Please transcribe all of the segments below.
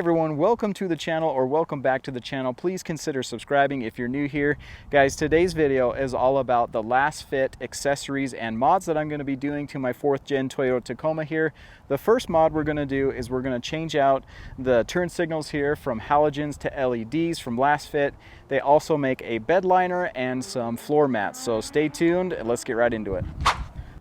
everyone, welcome to the channel, or welcome back to the channel. Please consider subscribing if you're new here. Guys, today's video is all about the Lasfit accessories and mods that I'm going to be doing to my 4th gen Toyota Tacoma here. The first mod we're going to do is we're going to change out the turn signals here from halogens to LEDs from Lasfit. They also make a bed liner and some floor mats, so stay tuned and let's get right into it.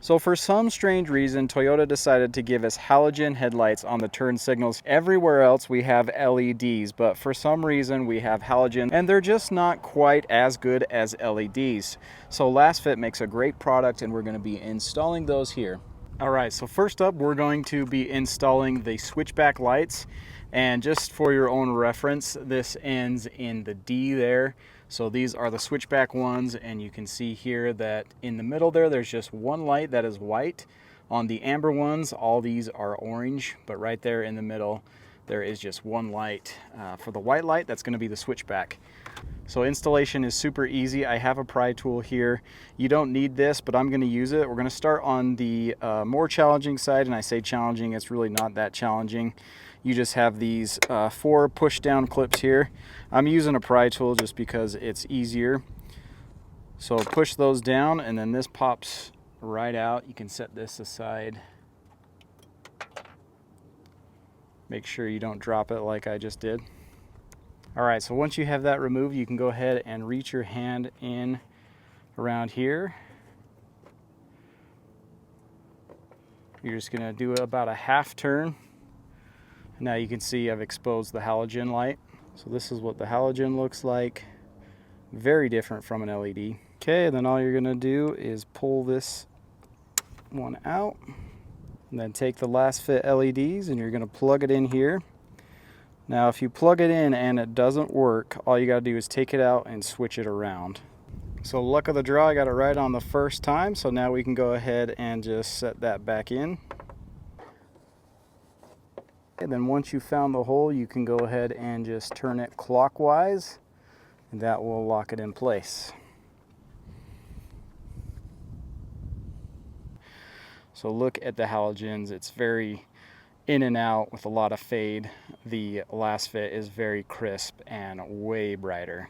So for some strange reason, Toyota decided to give us halogen headlights on the turn signals. Everywhere else we have LEDs, but for some reason we have halogen, and they're just not quite as good as LEDs. So Lasfit makes a great product, and we're going to be installing those here. All right, so first up, we're going to be installing the switchback lights. And just for your own reference, this ends in the D there. So these are the switchback ones, and you can see here that in the middle there's just one light that is white. On the amber ones, all these are orange, but right there in the middle, there is just one light. For the white light, that's gonna be the switchback. So installation is super easy. I have a pry tool here. You don't need this, but I'm gonna use it. We're gonna start on the more challenging side, and I say challenging, it's really not that challenging. You just have these 4 push down clips here. I'm using a pry tool just because it's easier. So push those down, and then this pops right out. You can set this aside. Make sure you don't drop it like I just did. All right, so once you have that removed, you can go ahead and reach your hand in around here. You're just gonna do about a half turn. Now you can see I've exposed the halogen light. So this is what the halogen looks like. Very different from an LED. Okay, then all you're gonna do is pull this one out, and then take the Lasfit LEDs and you're gonna plug it in here. Now if you plug it in and it doesn't work, all you gotta do is take it out and switch it around. So luck of the draw, I got it right on the first time, so now we can go ahead and just set that back in. And then once you found the hole, you can go ahead and just turn it clockwise, and that will lock it in place. So look at the halogens. It's very in and out with a lot of fade. The Lasfit is very crisp and way brighter.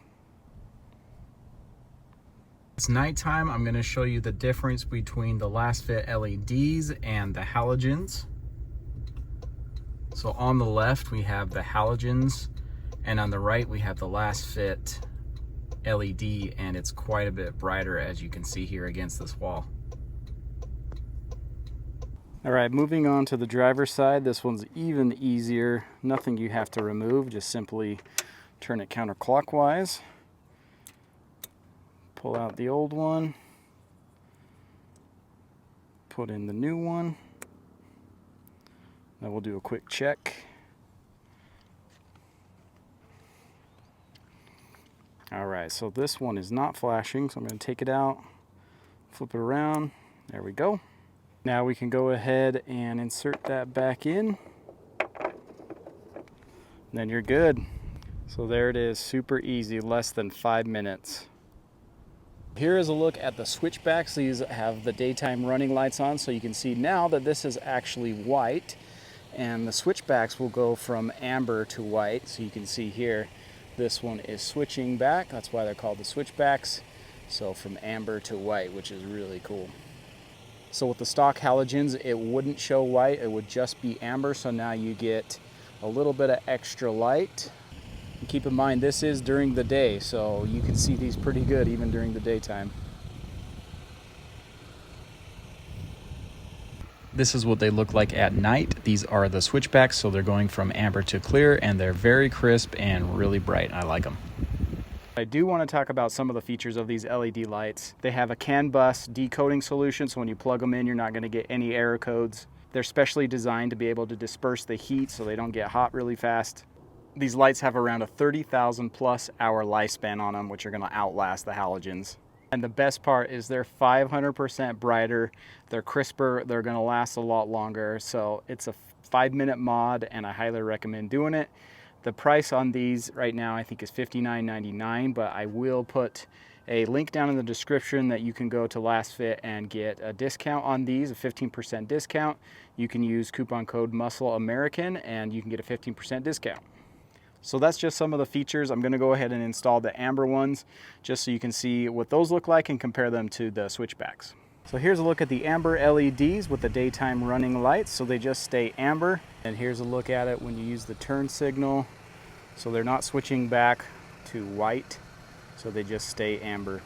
It's nighttime. I'm going to show you the difference between the Lasfit LEDs and the halogens. So on the left we have the halogens, and on the right we have the Lasfit LED, and it's quite a bit brighter, as you can see here against this wall. All right, moving on to the driver's side. This one's even easier. Nothing you have to remove, just simply turn it counterclockwise. Pull out the old one, put in the new one. Now we'll do a quick check. All right, so this one is not flashing, so I'm going to take it out, flip it around. There we go. Now we can go ahead and insert that back in. And then you're good. So there it is, super easy, less than 5 minutes. Here is a look at the switchbacks. These have the daytime running lights on, so you can see now that this is actually white. And the switchbacks will go from amber to white. So you can see here, this one is switching back. That's why they're called the switchbacks. So from amber to white, which is really cool. So with the stock halogens, it wouldn't show white, it would just be amber. So now you get a little bit of extra light. And keep in mind, this is during the day, so you can see these pretty good even during the daytime. This is what they look like at night. These are the switchbacks, so they're going from amber to clear, and they're very crisp and really bright. I like them. I do want to talk about some of the features of these LED lights. They have a CAN bus decoding solution, so when you plug them in, you're not going to get any error codes. They're specially designed to be able to disperse the heat so they don't get hot really fast. These lights have around a 30,000 plus hour lifespan on them, which are going to outlast the halogens. And the best part is they're 500% brighter, they're crisper, they're gonna last a lot longer. So it's a 5-minute mod, and I highly recommend doing it. The price on these right now I think is $59.99, but I will put a link down in the description that you can go to Lasfit and get a discount on these, a 15% discount. You can use coupon code MUSCLEAMERICAN and you can get a 15% discount. So that's just some of the features. I'm going to go ahead and install the amber ones just so you can see what those look like and compare them to the switchbacks. So here's a look at the amber LEDs with the daytime running lights, so they just stay amber. And here's a look at it when you use the turn signal. So they're not switching back to white, so they just stay amber.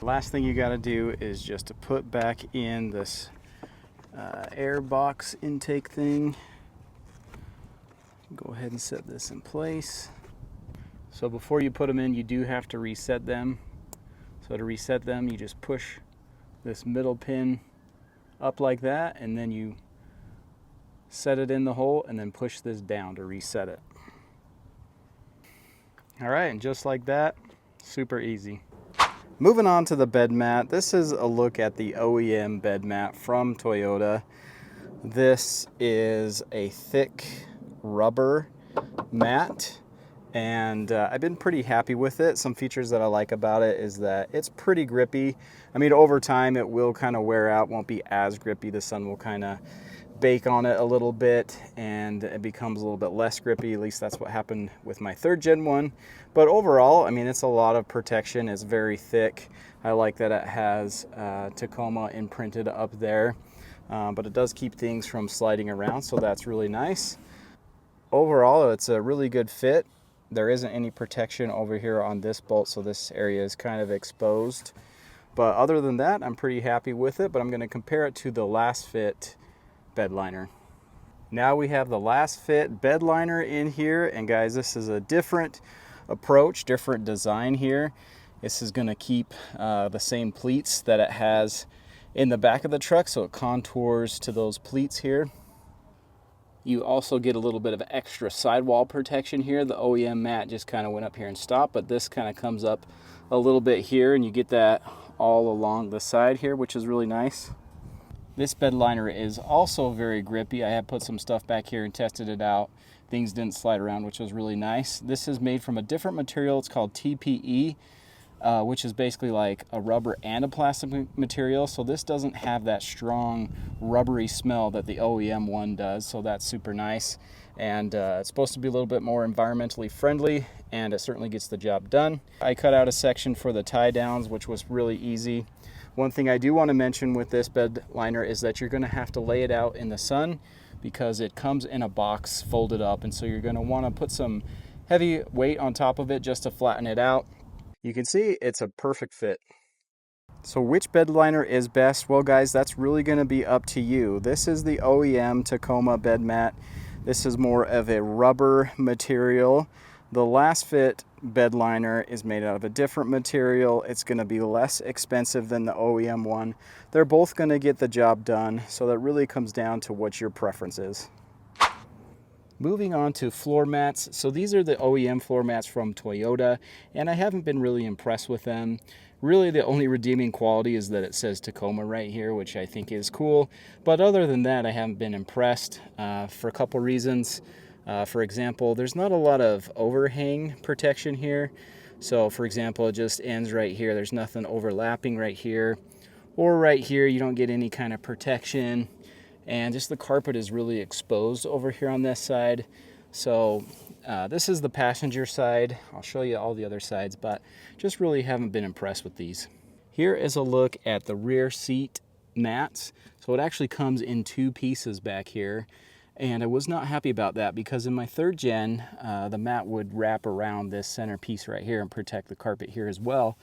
Last thing you got to do is just to put back in this air box intake thing. Go ahead and set this in place. So before you put them in, you do have to reset them. So to reset them, you just push this middle pin up like that, and then you set it in the hole and then push this down to reset it. All right, and just like that, super easy. Moving on to the bed mat. This is a look at the OEM bed mat from Toyota. This is a thick rubber mat, and I've been pretty happy with it. Some features that I like about it is that it's pretty grippy. I mean, over time it will kind of wear out, won't be as grippy. The sun will kind of bake on it a little bit and it becomes a little bit less grippy. At least that's what happened with my 3rd gen one. But overall, I mean, it's a lot of protection. It's very thick. I like that it has Tacoma imprinted up there, but it does keep things from sliding around, so that's really nice. Overall, it's a really good fit. There isn't any protection over here on this bolt, so this area is kind of exposed. But other than that, I'm pretty happy with it, but I'm going to compare it to the Lasfit bed liner. Now we have the Lasfit bed liner in here, and guys, this is a different approach, different design here. This is going to keep the same pleats that it has in the back of the truck, so it contours to those pleats here. You also get a little bit of extra sidewall protection here. The OEM mat just kind of went up here and stopped, but this kind of comes up a little bit here, and you get that all along the side here, which is really nice. This bed liner is also very grippy. I have put some stuff back here and tested it out. Things didn't slide around, which was really nice. This is made from a different material. It's called TPE, which is basically like a rubber and a plastic material. So this doesn't have that strong rubbery smell that the OEM one does. So that's super nice. And it's supposed to be a little bit more environmentally friendly, and it certainly gets the job done. I cut out a section for the tie downs, which was really easy. One thing I do want to mention with this bed liner is that you're going to have to lay it out in the sun because it comes in a box folded up, and so you're going to want to put some heavy weight on top of it just to flatten it out. You can see it's a perfect fit. So which bed liner is best? Well guys, that's really going to be up to you. This is the OEM Tacoma bed mat. This is more of a rubber material. The Lasfit bed liner is made out of a different material. It's going to be less expensive than the OEM one. They're both going to get the job done, so that really comes down to what your preference is. Moving on to floor mats. So these are the OEM floor mats from Toyota, and I haven't been really impressed with them. Really, the only redeeming quality is that it says Tacoma right here, which I think is cool. But other than that, I haven't been impressed for a couple reasons. For example, there's not a lot of overhang protection here. So for example, it just ends right here. There's nothing overlapping right here or right here. You don't get any kind of protection. And just the carpet is really exposed over here on this side. So this is the passenger side. I'll show you all the other sides, but just really haven't been impressed with these. Here is a look at the rear seat mats. So it actually comes in 2 pieces back here. And I was not happy about that because in my 3rd gen, the mat would wrap around this center piece right here and protect the carpet here as well.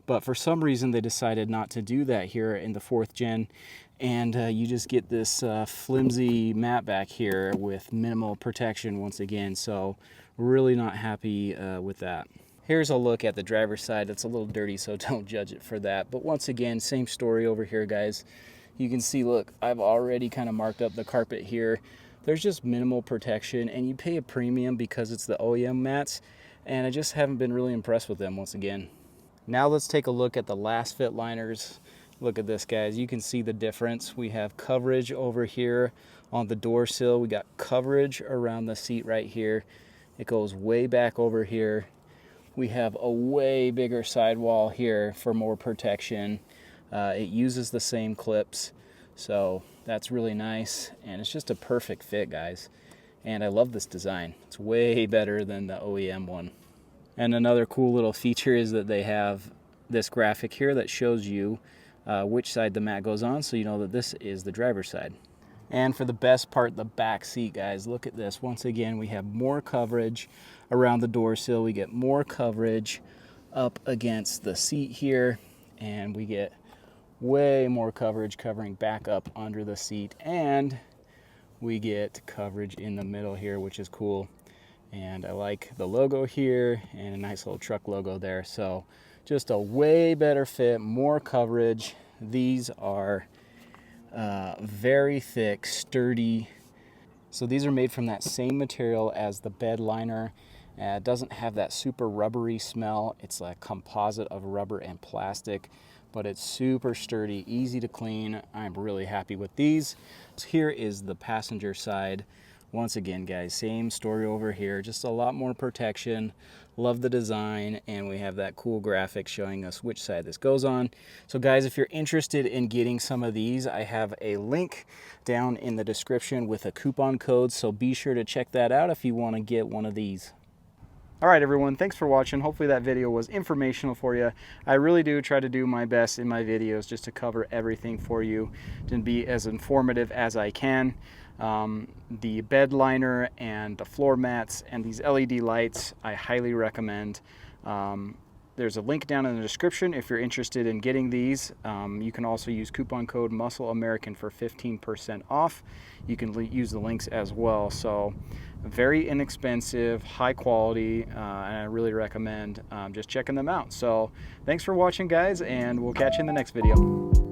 But for some reason, they decided not to do that here in the 4th gen. And you just get this flimsy mat back here with minimal protection once again. So really not happy with that. Here's a look at the driver's side. It's a little dirty, so don't judge it for that. But once again, same story over here, guys. You can see, look, I've already kind of marked up the carpet here. There's just minimal protection, and you pay a premium because it's the OEM mats, and I just haven't been really impressed with them once again. Now let's take a look at the Lasfit liners. Look at this, guys. You can see the difference. We have coverage over here on the door sill. We got coverage around the seat right here. It goes way back over here. We have a way bigger sidewall here for more protection. It uses the same clips. So that's really nice, and it's just a perfect fit, guys. And I love this design. It's way better than the OEM one. And another cool little feature is that they have this graphic here that shows you which side the mat goes on, so you know that this is the driver's side. And for the best part, the back seat, guys, look at this. Once again, we have more coverage around the door sill. We get more coverage up against the seat here, and we get way more coverage covering back up under the seat, and we get coverage in the middle here, which is cool. And I like the logo here and a nice little truck logo there. So just a way better fit, more coverage. These are very thick, sturdy. So these are made from that same material as the bed liner. It doesn't have that super rubbery smell. It's a composite of rubber and plastic, but it's super sturdy, easy to clean. I'm really happy with these. So here is the passenger side. Once again, guys, same story over here, just a lot more protection. Love the design, and we have that cool graphic showing us which side this goes on. So guys, if you're interested in getting some of these, I have a link down in the description with a coupon code, so be sure to check that out if you want to get one of these. All right, everyone, thanks for watching. Hopefully that video was informational for you. I really do try to do my best in my videos just to cover everything for you and be as informative as I can. The bed liner and the floor mats and these LED lights, I highly recommend. There's a link down in the description if you're interested in getting these. You can also use coupon code MUSCLEAMERICAN for 15% off. You can use the links as well. So very inexpensive, high quality, and I really recommend just checking them out. So thanks for watching, guys, and we'll catch you in the next video.